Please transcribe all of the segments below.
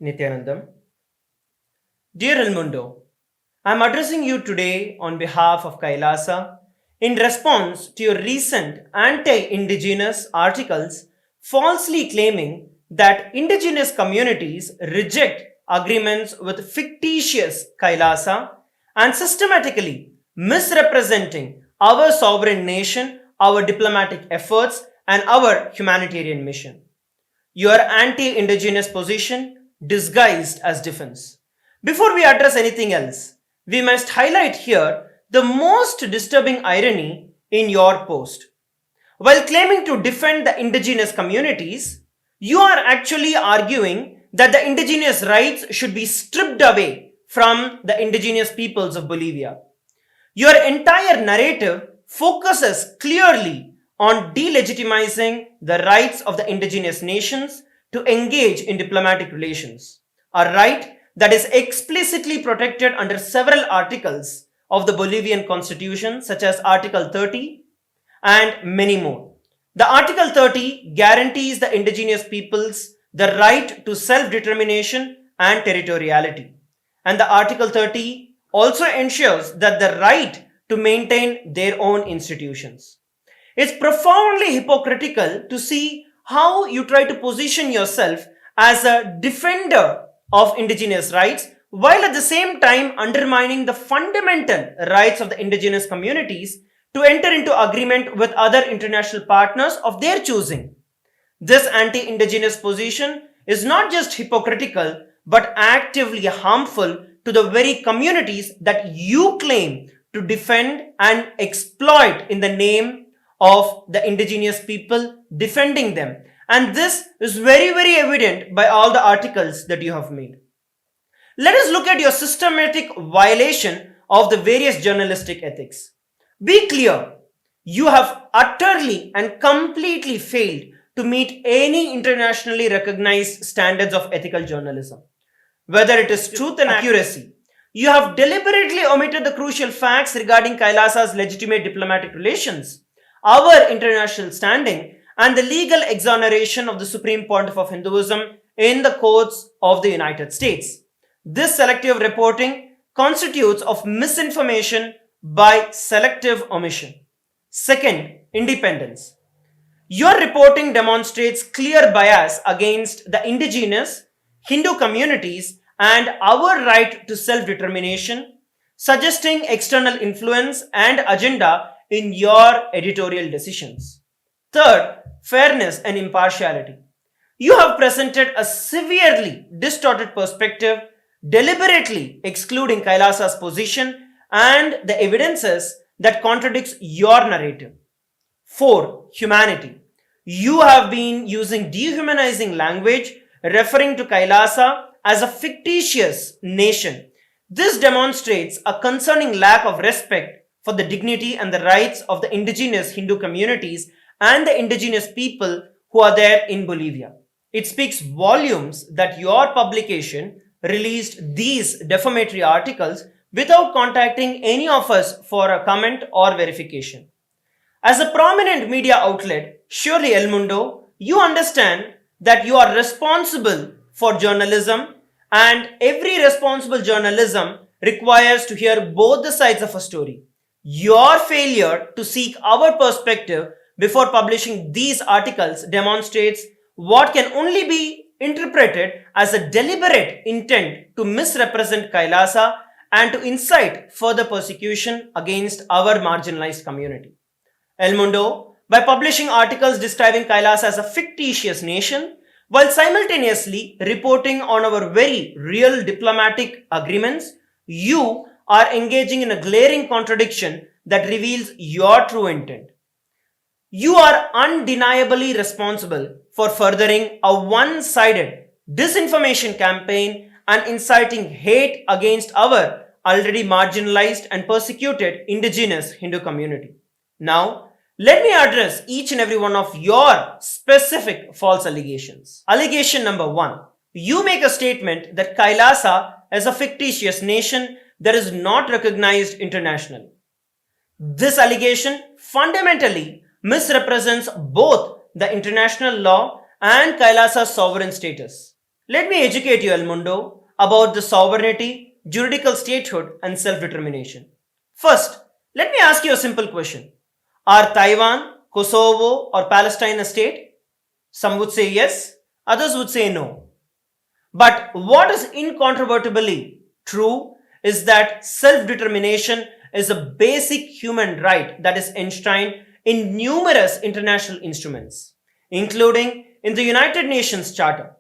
Nityanandam. Dear El Mundo, I am addressing you today on behalf of KAILASA in response to your recent anti-indigenous articles falsely claiming that indigenous communities reject agreements with fictitious KAILASA and systematically misrepresenting our sovereign nation, our diplomatic efforts, and our humanitarian mission. Your anti-indigenous position disguised as defense. Before we address anything else, we must highlight here the most disturbing irony in your post. While claiming to defend the indigenous communities, you are actually arguing that the indigenous rights should be stripped away from the indigenous peoples of Bolivia. Your entire narrative focuses clearly on delegitimizing the rights of the indigenous nations to engage in diplomatic relations, a right that is explicitly protected under several articles of the Bolivian constitution, such as Article 30 and many more. The Article 30 guarantees the indigenous peoples the right to self-determination and territoriality. And the Article 30 also ensures that the right to maintain their own institutions. It's profoundly hypocritical to see how you try to position yourself as a defender of indigenous rights while at the same time undermining the fundamental rights of the indigenous communities to enter into agreement with other international partners of their choosing. This anti-indigenous position is not just hypocritical but actively harmful to the very communities that you claim to defend and exploit in the name of the indigenous people defending them. And this is very evident by all the articles that you have made. Let us look at your systematic violation of the various journalistic ethics. Be clear, you have utterly and completely failed to meet any internationally recognized standards of ethical journalism. Whether it is truth and accuracy, you have deliberately omitted the crucial facts regarding KAILASA's legitimate diplomatic relations, our international standing, and the legal exoneration of the Supreme Pontiff of Hinduism in the courts of the United States. This selective reporting constitutes of misinformation by selective omission. Second, independence. Your reporting demonstrates clear bias against the indigenous Hindu communities and our right to self-determination, suggesting external influence and agenda in your editorial decisions. Third, fairness and impartiality. You have presented a severely distorted perspective, deliberately excluding KAILASA's position and the evidences that contradicts your narrative. 4. Humanity. You have been using dehumanizing language, referring to KAILASA as a fictitious nation. This demonstrates a concerning lack of respect for the dignity and the rights of the indigenous Hindu communities and the indigenous people who are there in Bolivia. It speaks volumes that your publication released these defamatory articles without contacting any of us for a comment or verification. As a prominent media outlet, surely El Mundo, you understand that you are responsible for journalism, and every responsible journalism requires to hear both the sides of a story. Your failure to seek our perspective before publishing these articles demonstrates what can only be interpreted as a deliberate intent to misrepresent KAILASA and to incite further persecution against our marginalized community. El Mundo, by publishing articles describing KAILASA as a fictitious nation, while simultaneously reporting on our very real diplomatic agreements, you are engaging in a glaring contradiction that reveals your true intent. You are undeniably responsible for furthering a one-sided disinformation campaign and inciting hate against our already marginalized and persecuted indigenous Hindu community. Now, let me address each and every one of your specific false allegations. Allegation number 1. You make a statement that KAILASA is a fictitious nation that is not recognized internationally. This allegation fundamentally misrepresents both the international law and KAILASA's sovereign status. Let me educate you, El Mundo, about the sovereignty, juridical statehood, and self-determination. First, let me ask you a simple question. Are Taiwan, Kosovo, or Palestine a state? Some would say yes, others would say no. But what is incontrovertibly true is that self-determination is a basic human right that is enshrined in numerous international instruments, including in the United Nations Charter.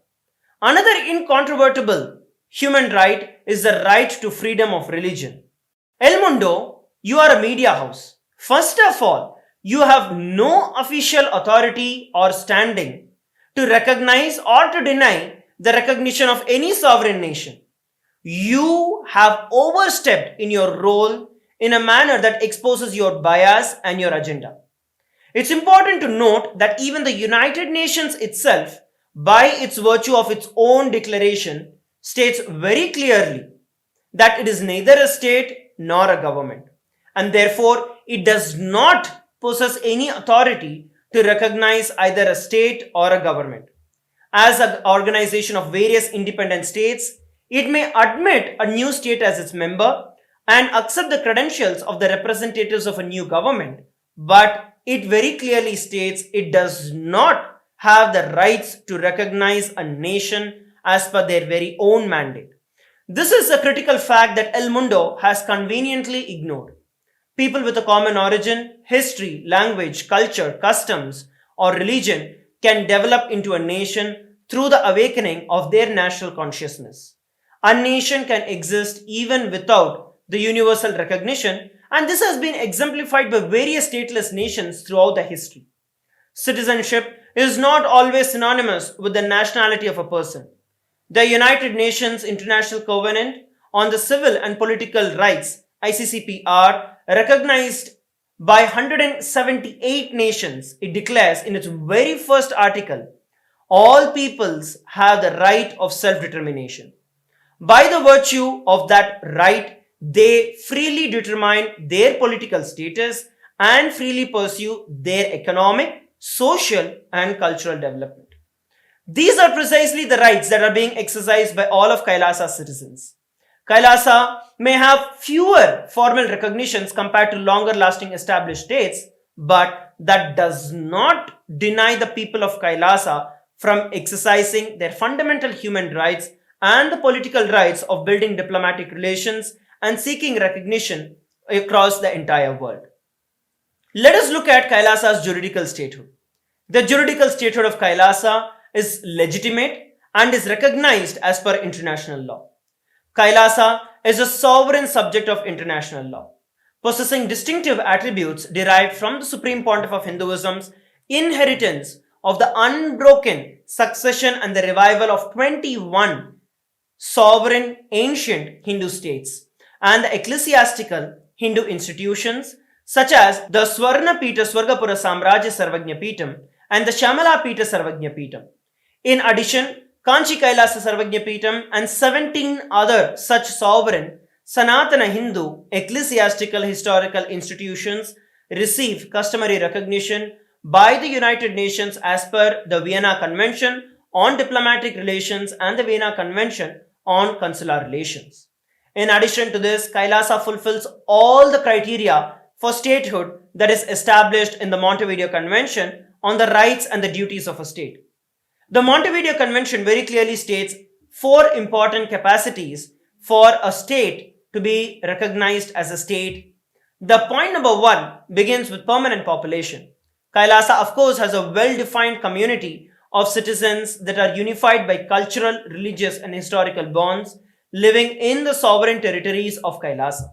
Another incontrovertible human right is the right to freedom of religion. El Mundo, you are a media house. First of all, you have no official authority or standing to recognize or to deny the recognition of any sovereign nation. You have overstepped in your role in a manner that exposes your bias and your agenda. It's important to note that even the United Nations itself, by its virtue of its own declaration, states very clearly that it is neither a state nor a government, and therefore it does not possess any authority to recognize either a state or a government. As an organization of various independent states, it may admit a new state as its member and accept the credentials of the representatives of a new government, but it very clearly states it does not have the rights to recognize a nation as per their very own mandate. This is a critical fact that El Mundo has conveniently ignored. People with a common origin, history, language, culture, customs, or religion can develop into a nation through the awakening of their national consciousness. A nation can exist even without the universal recognition, and this has been exemplified by various stateless nations throughout the history. Citizenship is not always synonymous with the nationality of a person. The United Nations International Covenant on the Civil and Political Rights (ICCPR) recognized by 178 nations, it declares in its very first article, all peoples have the right of self-determination. By the virtue of that right, they freely determine their political status and freely pursue their economic, social, and cultural development. These are precisely the rights that are being exercised by all of Kailasa's citizens. Kailasa may have fewer formal recognitions compared to longer lasting established states, but that does not deny the people of Kailasa from exercising their fundamental human rights and the political rights of building diplomatic relations and seeking recognition across the entire world. Let us look at Kailasa's juridical statehood. The juridical statehood of Kailasa is legitimate and is recognized as per international law. Kailasa is a sovereign subject of international law, possessing distinctive attributes derived from the Supreme Pontiff of Hinduism's inheritance of the unbroken succession and the revival of 21 sovereign ancient Hindu states and the ecclesiastical Hindu institutions such as the Swarna Pita Swargapura Samrajya Sarvagnya Pitam and the Shamala Pita Sarvagnya Pitam. In addition, Kanchi Kailasa Sarvagnya Pitam and 17 other such sovereign Sanatana Hindu ecclesiastical historical institutions receive customary recognition by the United Nations as per the Vienna Convention on Diplomatic Relations and the Vienna Convention on Consular Relations. In addition to this, Kailasa fulfills all the criteria for statehood that is established in the Montevideo Convention on the rights and the duties of a state. The Montevideo Convention very clearly states 4 important capacities for a state to be recognized as a state. The point number 1 begins with permanent population. Kailasa, of course, has a well-defined community of citizens that are unified by cultural, religious, and historical bonds living in the sovereign territories of Kailasa.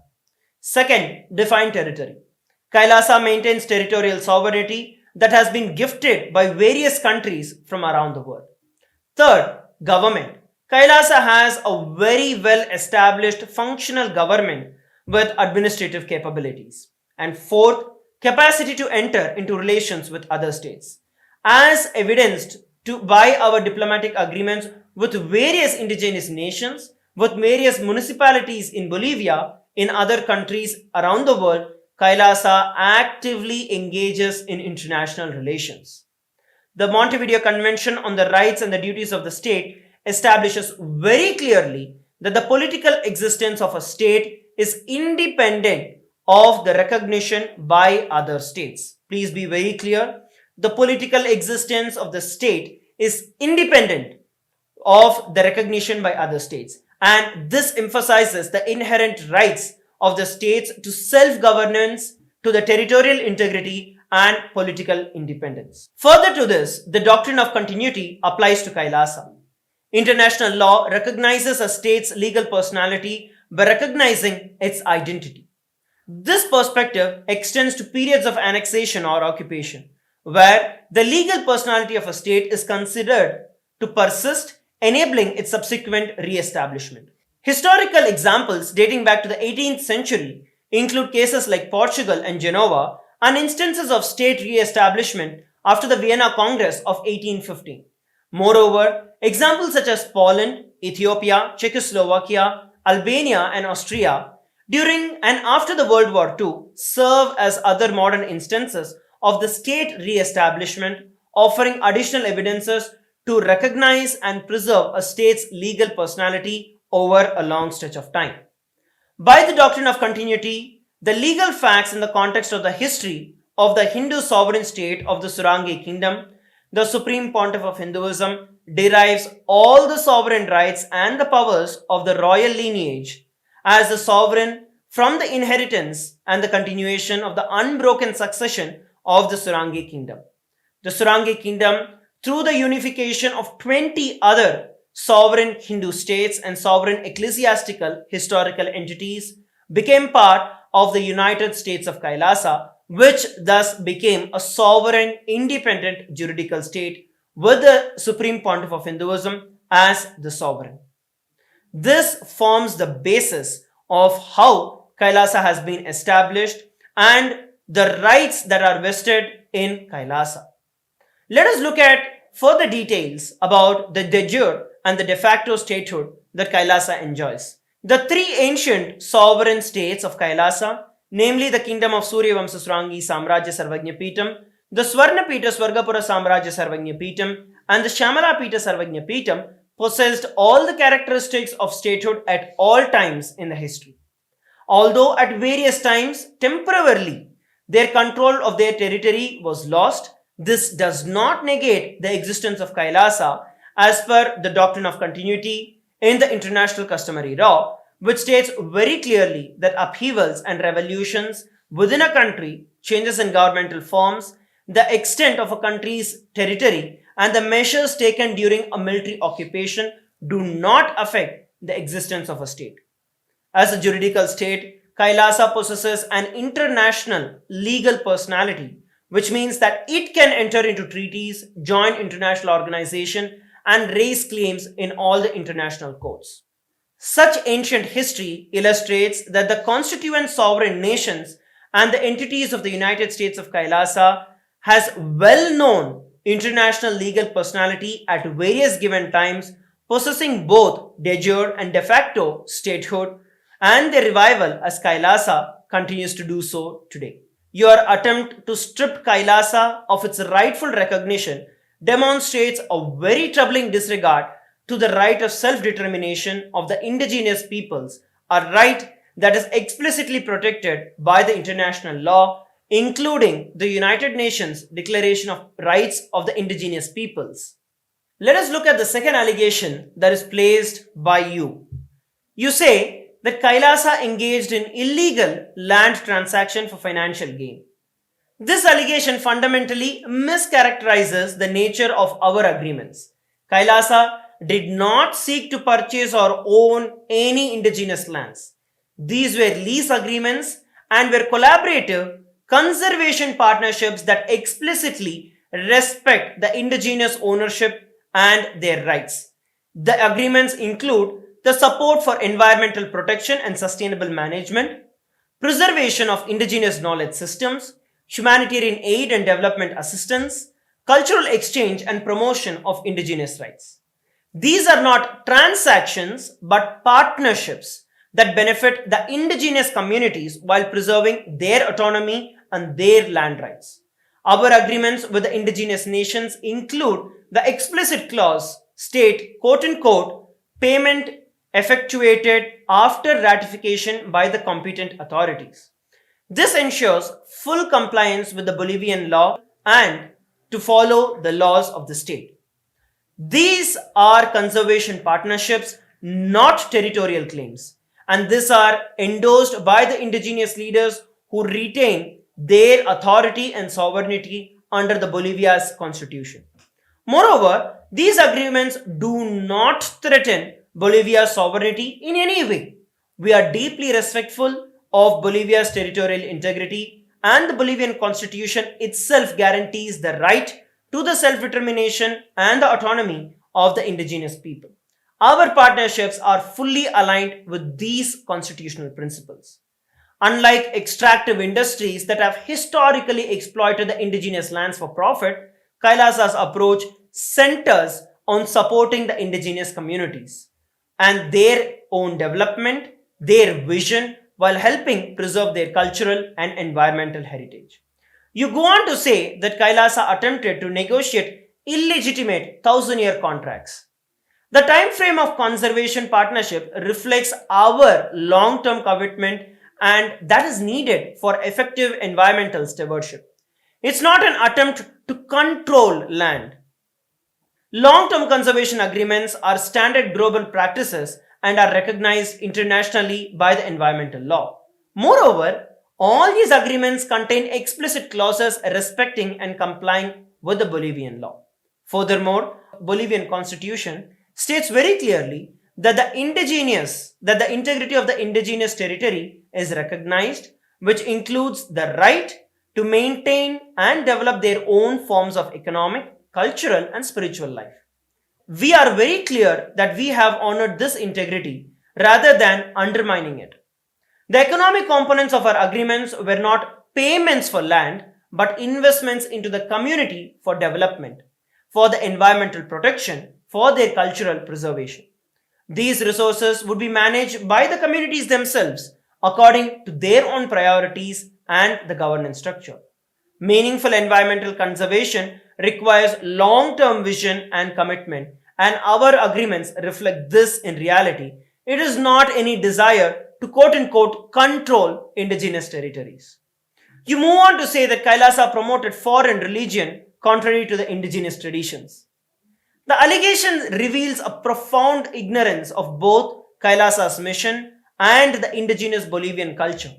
Second, defined territory. Kailasa maintains territorial sovereignty that has been gifted by various countries from around the world. Third, government. Kailasa has a very well established functional government with administrative capabilities. And fourth, capacity to enter into relations with other states. As evidenced by our diplomatic agreements with various indigenous nations, with various municipalities in Bolivia, in other countries around the world, Kailasa actively engages in international relations. The Montevideo Convention on the Rights and the Duties of the State establishes very clearly that the political existence of a state is independent of the recognition by other states. Please be very clear. The political existence of the state is independent of the recognition by other states. And this emphasizes the inherent rights of the states to self-governance, to the territorial integrity and political independence. Further to this, the doctrine of continuity applies to Kailasa. International law recognizes a state's legal personality by recognizing its identity. This perspective extends to periods of annexation or occupation, where the legal personality of a state is considered to persist, enabling its subsequent re-establishment. Historical examples dating back to the 18th century include cases like Portugal and Genoa and instances of state re-establishment after the Vienna Congress of 1815. Moreover, examples such as Poland, Ethiopia, Czechoslovakia, Albania and Austria during and after the World War II serve as other modern instances of the state re-establishment, offering additional evidences to recognize and preserve a state's legal personality over a long stretch of time. By the doctrine of continuity, the legal facts in the context of the history of the Hindu sovereign state of the Surangi kingdom, the supreme pontiff of Hinduism derives all the sovereign rights and the powers of the royal lineage as the sovereign from the inheritance and the continuation of the unbroken succession of the Surangi kingdom. The Surangi kingdom, through the unification of 20 other sovereign Hindu states and sovereign ecclesiastical historical entities, became part of the United States of Kailasa, which thus became a sovereign independent juridical state with the Supreme Pontiff of Hinduism as the sovereign. This forms the basis of how Kailasa has been established and the rights that are vested in Kailasa. Let us look at further details about the de jure and the de facto statehood that Kailasa enjoys. The three ancient sovereign states of Kailasa, namely the kingdom of Suryavamsa Surangi Samrajya Sarvagnya Peetam, the Swarnapita Swargapura Samrajya Sarvagnya Peetam, and the Shamalapita Sarvagnya Peetam, possessed all the characteristics of statehood at all times in the history. Although at various times, temporarily, their control of their territory was lost, this does not negate the existence of Kailasa as per the doctrine of continuity in the international customary law, which states very clearly that upheavals and revolutions within a country, changes in governmental forms, the extent of a country's territory, and the measures taken during a military occupation do not affect the existence of a state. As a juridical state, Kailasa possesses an international legal personality, which means that it can enter into treaties, join international organizations, and raise claims in all the international courts. Such ancient history illustrates that the constituent sovereign nations and the entities of the United States of Kailasa has well-known international legal personality at various given times, possessing both de jure and de facto statehood, and their revival as Kailasa continues to do so today. Your attempt to strip Kailasa of its rightful recognition demonstrates a very troubling disregard to the right of self-determination of the indigenous peoples, a right that is explicitly protected by the international law, including the United Nations Declaration of Rights of the Indigenous Peoples. Let us look at the second allegation that is placed by you. You say that Kailasa engaged in illegal land transaction for financial gain. This allegation fundamentally mischaracterizes the nature of our agreements. Kailasa did not seek to purchase or own any indigenous lands. These were lease agreements and were collaborative conservation partnerships that explicitly respect the indigenous ownership and their rights. The agreements include the support for environmental protection and sustainable management, preservation of indigenous knowledge systems, humanitarian aid and development assistance, cultural exchange and promotion of indigenous rights. These are not transactions but partnerships that benefit the indigenous communities while preserving their autonomy and their land rights. Our agreements with the indigenous nations include the explicit clause state quote-unquote payment effectuated after ratification by the competent authorities. This ensures full compliance with the Bolivian law and to follow the laws of the state. These are conservation partnerships, not territorial claims, and these are endorsed by the indigenous leaders who retain their authority and sovereignty under the Bolivia's constitution. Moreover, these agreements do not threaten Bolivia's sovereignty in any way. We are deeply respectful of Bolivia's territorial integrity, and the Bolivian constitution itself guarantees the right to the self-determination and the autonomy of the indigenous people. Our partnerships are fully aligned with these constitutional principles. Unlike extractive industries that have historically exploited the indigenous lands for profit, KAILASA's approach centers on supporting the indigenous communities and their own development, their vision, while helping preserve their cultural and environmental heritage. You go on to say that KAILASA attempted to negotiate illegitimate thousand-year contracts. The time frame of conservation partnership reflects our long-term commitment, and that is needed for effective environmental stewardship. It's not an attempt to control land. Long-term conservation agreements are standard global practices and are recognized internationally by the environmental law. Moreover, all these agreements contain explicit clauses respecting and complying with the Bolivian law. Furthermore, Bolivian constitution states very clearly that the integrity of the indigenous territory is recognized, which includes the right to maintain and develop their own forms of economic, cultural, and spiritual life. We are very clear that we have honored this integrity rather than undermining it. The economic components of our agreements were not payments for land, but investments into the community for development, for the environmental protection, for their cultural preservation. These resources would be managed by the communities themselves according to their own priorities and the governance structure. Meaningful environmental conservation requires long-term vision and commitment, and our agreements reflect this in reality. It is not any desire to quote-unquote control indigenous territories. You move on to say that KAILASA promoted foreign religion contrary to the indigenous traditions. The allegation reveals a profound ignorance of both KAILASA's mission and the indigenous Bolivian culture.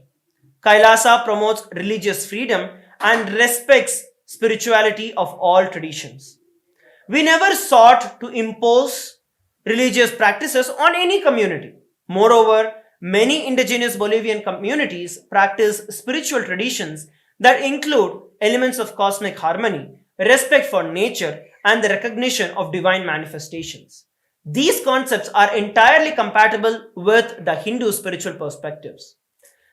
KAILASA promotes religious freedom and respects spirituality of all traditions. We never sought to impose religious practices on any community. Moreover, many indigenous Bolivian communities practice spiritual traditions that include elements of cosmic harmony, respect for nature, and the recognition of divine manifestations. These concepts are entirely compatible with the Hindu spiritual perspectives.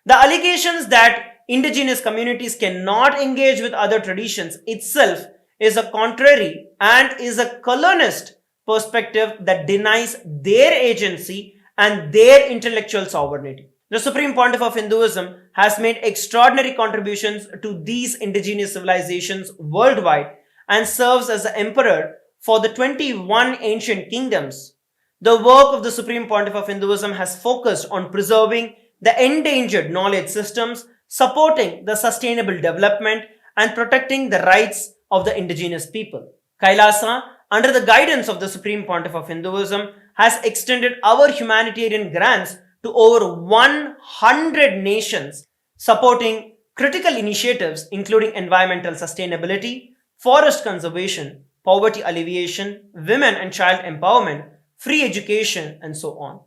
The allegations that indigenous communities cannot engage with other traditions itself is a contrary and is a colonist perspective that denies their agency and their intellectual sovereignty. The Supreme Pontiff of Hinduism has made extraordinary contributions to these indigenous civilizations worldwide and serves as the emperor for the 21 ancient kingdoms. The work of the Supreme Pontiff of Hinduism has focused on preserving the endangered knowledge systems, supporting the sustainable development, and protecting the rights of the indigenous people. KAILASA, under the guidance of the Supreme Pontiff of Hinduism, has extended our humanitarian grants to over 100 nations, supporting critical initiatives including environmental sustainability, forest conservation, poverty alleviation, women and child empowerment, free education, and so on.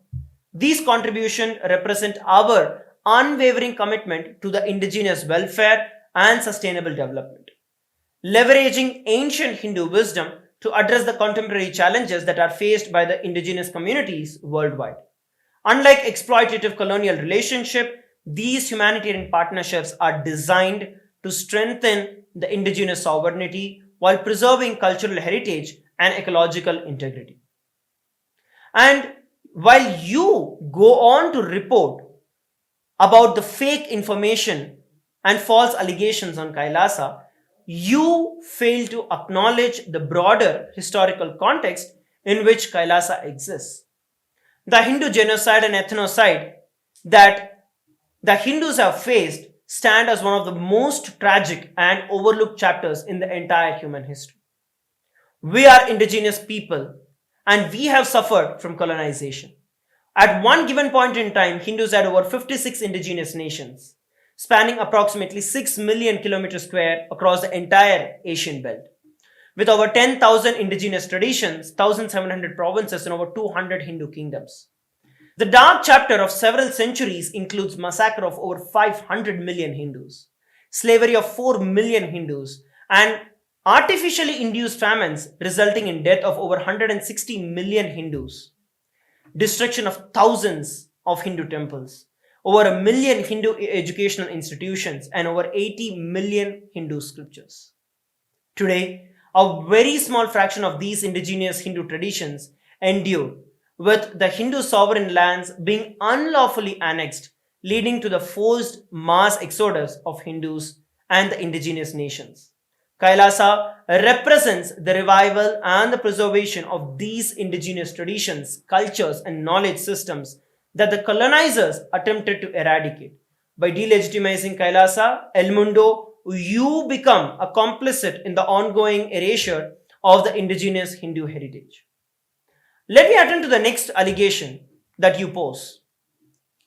These contributions represent our unwavering commitment to the indigenous welfare and sustainable development. Leveraging ancient Hindu wisdom to address the contemporary challenges that are faced by the indigenous communities worldwide. Unlike exploitative colonial relationships, these humanitarian partnerships are designed to strengthen the indigenous sovereignty while preserving cultural heritage and ecological integrity. And while you go on to report about the fake information and false allegations on KAILASA, you fail to acknowledge the broader historical context in which Kailasa exists. The Hindu genocide and ethnocide that the Hindus have faced stand as one of the most tragic and overlooked chapters in the entire human history. We are indigenous people and we have suffered from colonization. At one given point in time, Hindus had over 56 indigenous nations, spanning approximately 6 million kilometers square across the entire Asian belt. With over 10,000 indigenous traditions, 1,700 provinces, and over 200 Hindu kingdoms. The dark chapter of several centuries includes massacre of over 500 million Hindus, slavery of 4 million Hindus, and artificially induced famines resulting in death of over 160 million Hindus, destruction of thousands of Hindu temples, over 1 million Hindu educational institutions, and over 80 million Hindu scriptures. Today, a very small fraction of these indigenous Hindu traditions endure, with the Hindu sovereign lands being unlawfully annexed, leading to the forced mass exodus of Hindus and the indigenous nations. Kailasa represents the revival and the preservation of these indigenous traditions, cultures, and knowledge systems that the colonizers attempted to eradicate. By delegitimizing Kailasa, El Mundo, you become a complicit in the ongoing erasure of the indigenous Hindu heritage. Let me attend to the next allegation that you pose.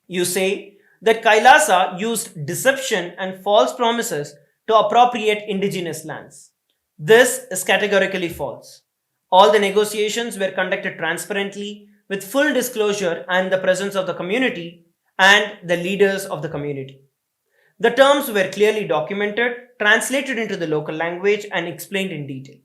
You say that Kailasa used deception and false promises to appropriate indigenous lands. This is categorically false. All the negotiations were conducted transparently with full disclosure and the presence of the community and the leaders of the community. The terms were clearly documented, translated into the local language, and explained in detail.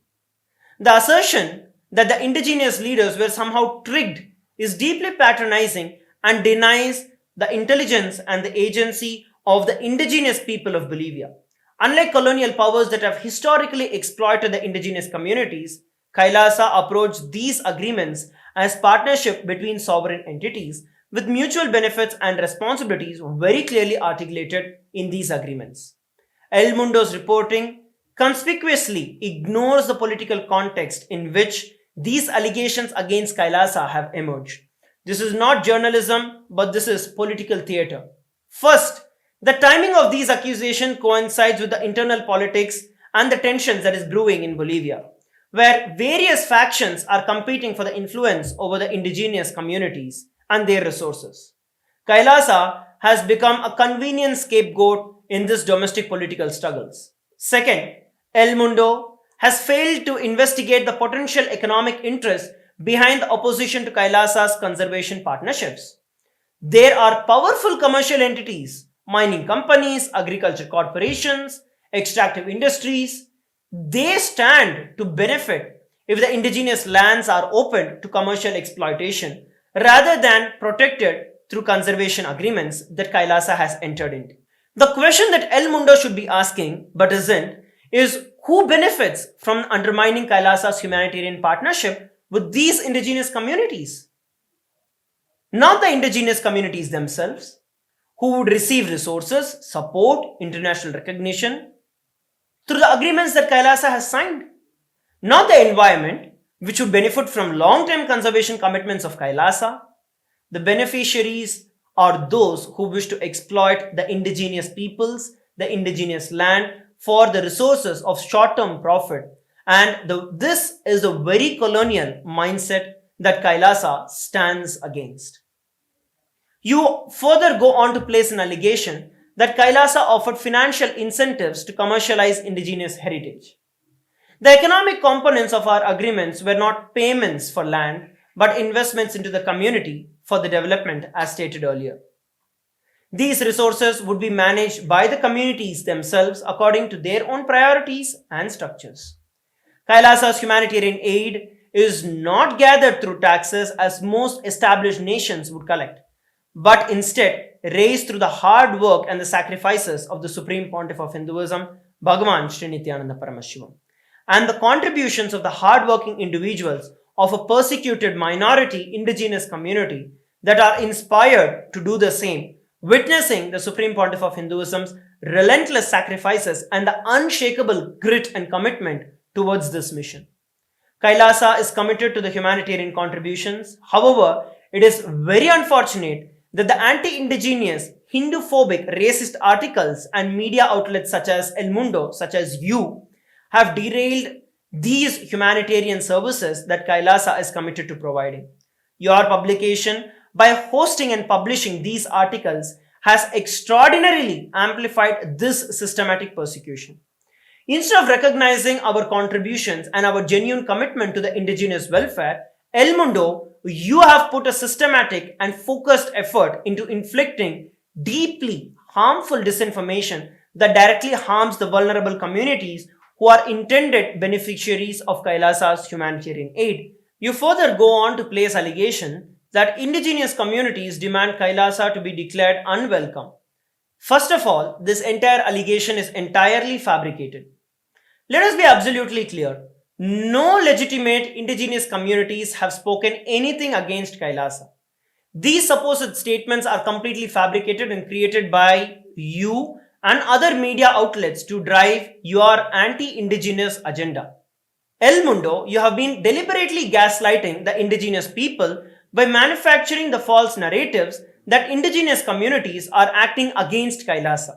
The assertion that the indigenous leaders were somehow tricked is deeply patronizing and denies the intelligence and the agency of the indigenous people of Bolivia. Unlike colonial powers that have historically exploited the indigenous communities, Kailasa approached these agreements as partnership between sovereign entities with mutual benefits and responsibilities very clearly articulated in these agreements. El Mundo's reporting conspicuously ignores the political context in which these allegations against Kailasa have emerged. This is not journalism, but this is political theater. First, the timing of these accusations coincides with the internal politics and the tensions that is brewing in Bolivia, where various factions are competing for the influence over the indigenous communities and their resources. Kailasa has become a convenient scapegoat in this domestic political struggles. Second, El Mundo has failed to investigate the potential economic interests behind the opposition to Kailasa's conservation partnerships. There are powerful commercial entities, mining companies, agriculture corporations, extractive industries. They stand to benefit if the indigenous lands are opened to commercial exploitation rather than protected through conservation agreements that Kailasa has entered into. The question that El Mundo should be asking, but isn't, is who benefits from undermining Kailasa's humanitarian partnership with these indigenous communities? Not the indigenous communities themselves, who would receive resources, support, international recognition through the agreements that Kailasa has signed. Not the environment, which would benefit from long-term conservation commitments of Kailasa. The beneficiaries are those who wish to exploit the indigenous peoples, the indigenous land for the resources of short-term profit. And this is the very colonial mindset that Kailasa stands against. You further go on to place an allegation that Kailasa offered financial incentives to commercialize indigenous heritage. The economic components of our agreements were not payments for land, but investments into the community for the development as stated earlier. These resources would be managed by the communities themselves according to their own priorities and structures. Kailasa's humanitarian aid is not gathered through taxes as most established nations would collect, but instead raised through the hard work and the sacrifices of the Supreme Pontiff of Hinduism, Bhagavan Sri Nityananda Paramashivam, and the contributions of the hard-working individuals of a persecuted minority indigenous community that are inspired to do the same, witnessing the Supreme Pontiff of Hinduism's relentless sacrifices and the unshakable grit and commitment towards this mission. Kailasa is committed to the humanitarian contributions. However, it is very unfortunate that the anti-indigenous, Hindu-phobic, racist articles and media outlets such as El Mundo, such as you, have derailed these humanitarian services that Kailasa is committed to providing. Your publication, by hosting and publishing these articles, has extraordinarily amplified this systematic persecution. Instead of recognizing our contributions and our genuine commitment to the indigenous welfare, El Mundo, you have put a systematic and focused effort into inflicting deeply harmful disinformation that directly harms the vulnerable communities who are intended beneficiaries of Kailasa's humanitarian aid. You further go on to place allegation that indigenous communities demand Kailasa to be declared unwelcome. First of all, this entire allegation is entirely fabricated. Let us be absolutely clear. No legitimate indigenous communities have spoken anything against Kailasa. These supposed statements are completely fabricated and created by you and other media outlets to drive your anti-indigenous agenda. El Mundo, you have been deliberately gaslighting the indigenous people by manufacturing the false narratives that indigenous communities are acting against Kailasa.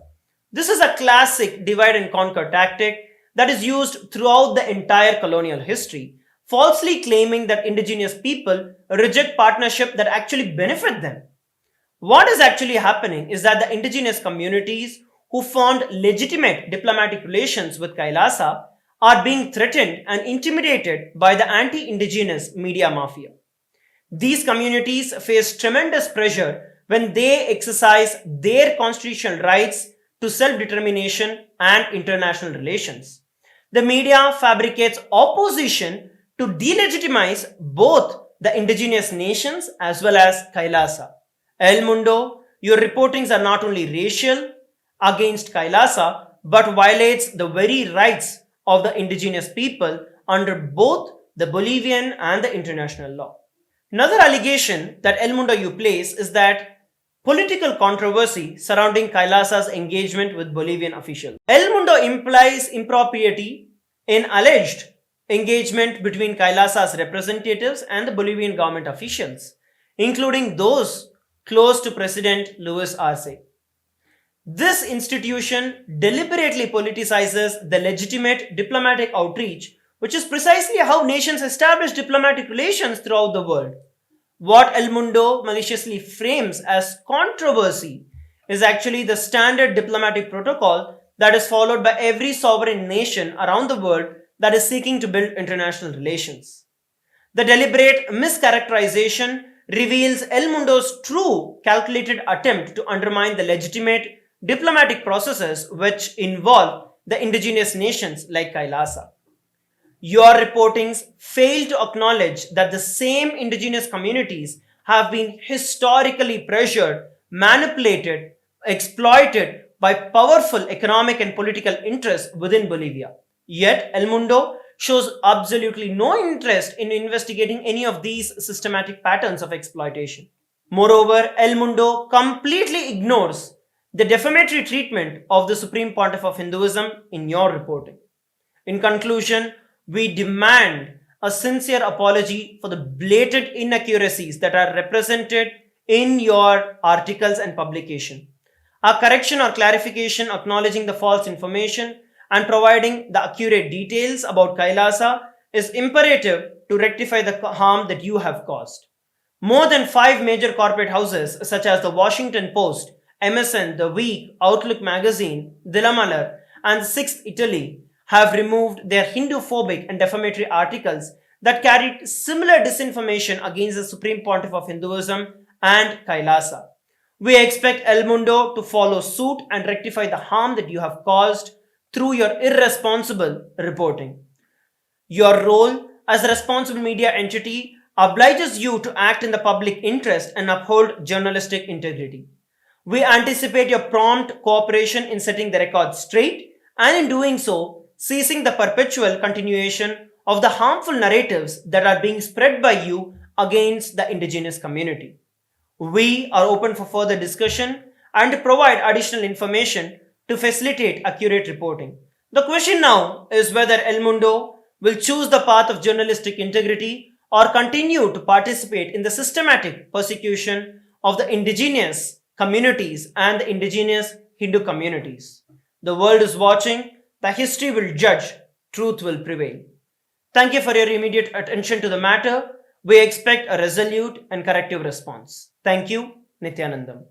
This is a classic divide and conquer tactic that is used throughout the entire colonial history, falsely claiming that indigenous people reject partnership that actually benefit them. What is actually happening is that the indigenous communities who formed legitimate diplomatic relations with Kailasa are being threatened and intimidated by the anti-indigenous media mafia. These communities face tremendous pressure when they exercise their constitutional rights to self-determination and international relations. The media fabricates opposition to delegitimize both the indigenous nations as well as Kailasa. El Mundo, your reportings are not only racial against Kailasa but violates the very rights of the indigenous people under both the Bolivian and the international law. Another allegation that El Mundo you place is that political controversy surrounding Kailasa's engagement with Bolivian officials. El Mundo implies impropriety in alleged engagement between Kailasa's representatives and the Bolivian government officials, including those close to President Luis Arce. This institution deliberately politicizes the legitimate diplomatic outreach, which is precisely how nations establish diplomatic relations throughout the world. What El Mundo maliciously frames as controversy is actually the standard diplomatic protocol that is followed by every sovereign nation around the world that is seeking to build international relations. The deliberate mischaracterization reveals El Mundo's true calculated attempt to undermine the legitimate diplomatic processes which involve the indigenous nations like Kailasa. Your reportings fail to acknowledge that the same indigenous communities have been historically pressured, manipulated, exploited by powerful economic and political interests within Bolivia. Yet, El Mundo shows absolutely no interest in investigating any of these systematic patterns of exploitation. Moreover, El Mundo completely ignores the defamatory treatment of the Supreme Pontiff of Hinduism in your reporting. In conclusion, we demand a sincere apology for the blatant inaccuracies that are represented in your articles and publication. A correction or clarification acknowledging the false information and providing the accurate details about Kailasa is imperative to rectify the harm that you have caused. More than 5 major corporate houses such as the Washington Post, MSN, The Week, Outlook Magazine, Dilamalar, and Sixth Italy have removed their Hindu-phobic and defamatory articles that carried similar disinformation against the Supreme Pontiff of Hinduism and Kailasa. We expect El Mundo to follow suit and rectify the harm that you have caused through your irresponsible reporting. Your role as a responsible media entity obliges you to act in the public interest and uphold journalistic integrity. We anticipate your prompt cooperation in setting the record straight and in doing so, ceasing the perpetual continuation of the harmful narratives that are being spread by you against the indigenous community. We are open for further discussion and to provide additional information to facilitate accurate reporting. The question now is whether El Mundo will choose the path of journalistic integrity or continue to participate in the systematic persecution of the indigenous communities and the indigenous Hindu communities. The world is watching, the history will judge, truth will prevail. Thank you for your immediate attention to the matter. We expect a resolute and corrective response. Thank you, Nityanandam.